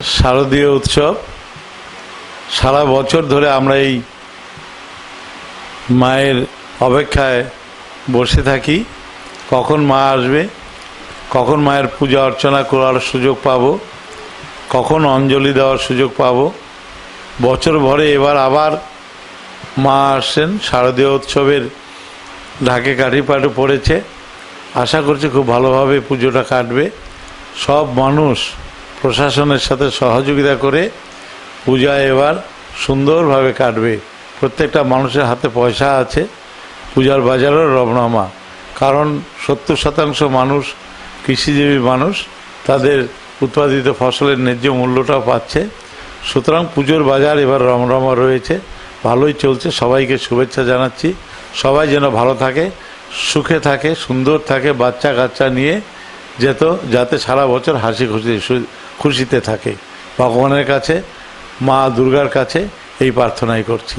শারদীয় উৎসব সারা বছর ধরে আমরা এই মায়ের অপেক্ষায় বসে থাকি, কখন মা আসবে, কখন মায়ের পূজা অর্চনা করার সুযোগ পাব, কখন অঞ্জলি দেওয়ার সুযোগ পাব। বছর ভরে এবার আবার মা আসছেন, শারদীয় উৎসবের ঢাকে কাঠিপাঠু পড়েছে। আশা করছি খুব ভালোভাবে পুজোটা কাটবে। সব মানুষ প্রশাসনের সাথে সহযোগিতা করে পূজা এবার সুন্দরভাবে কাটবে। প্রত্যেকটা মানুষের হাতে পয়সা আছে, পূজার বাজারও রমরমা। কারণ 70% মানুষ কৃষিজীবী মানুষ, তাদের উৎপাদিত ফসলের ন্যায্য মূল্যটাও পাচ্ছে। সুতরাং পুজোর বাজার এবার রমরমা রয়েছে, ভালোই চলছে। সবাইকে শুভেচ্ছা জানাচ্ছি। সবাই যেন ভালো থাকে, সুখে থাকে, সুন্দর থাকে, বাচ্চা কাচ্চা নিয়ে যাতে সারা বছর হাসি খুশিতে থাকে। ভগবানের কাছে, মা দুর্গার কাছে এই প্রার্থনাই করছি।